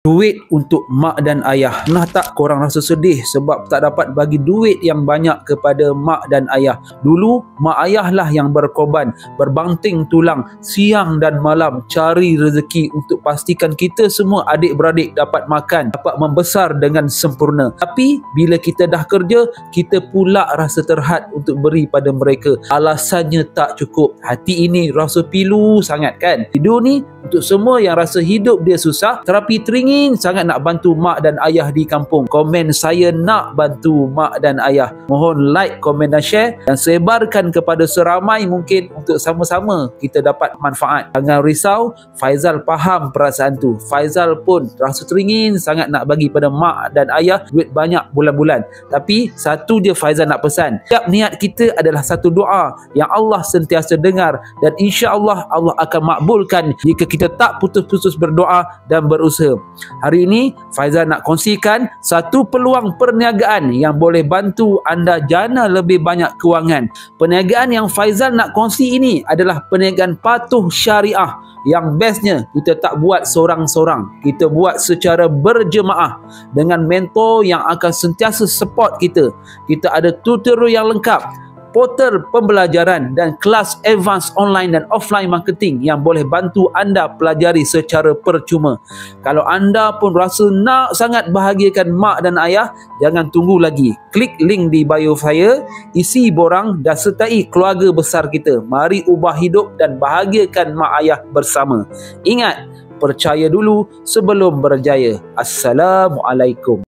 Duit untuk mak dan ayah. Pernah tak korang rasa sedih sebab tak dapat bagi duit yang banyak kepada mak dan ayah? Dulu, mak ayah lah yang berkorban, berbanting tulang siang dan malam cari rezeki untuk pastikan kita semua adik-beradik dapat makan, dapat membesar dengan sempurna. Tapi, bila kita dah kerja, kita pula rasa terhad untuk beri pada mereka. Alasannya tak cukup. Hati ini rasa pilu sangat kan? Video ni untuk semua yang rasa hidup dia susah, terapi teringin sangat nak bantu mak dan ayah di kampung. Komen saya nak bantu mak dan ayah. Mohon like, komen dan share dan sebarkan kepada seramai mungkin untuk sama-sama kita dapat manfaat. Jangan risau, Faizal faham perasaan tu. Faizal pun rasa teringin sangat nak bagi pada mak dan ayah duit banyak bulan-bulan. Tapi satu je Faizal nak pesan. Setiap niat kita adalah satu doa yang Allah sentiasa dengar dan insya-Allah Allah akan makbulkan jika kita tak putus-putus berdoa dan berusaha. Hari ini Faizal nak kongsikan satu peluang perniagaan yang boleh bantu anda jana lebih banyak kewangan. Perniagaan yang Faizal nak kongsi ini adalah perniagaan patuh syariah. Yang bestnya kita tak buat seorang-seorang, kita buat secara berjemaah dengan mentor yang akan sentiasa support kita. Kita ada tutorial yang lengkap, portal pembelajaran dan kelas advance online dan offline marketing yang boleh bantu anda pelajari secara percuma. Kalau anda pun rasa nak sangat bahagiakan mak dan ayah, jangan tunggu lagi. Klik link di bio saya, isi borang dan sertai keluarga besar kita. Mari ubah hidup dan bahagiakan mak ayah bersama. Ingat, percaya dulu sebelum berjaya. Assalamualaikum.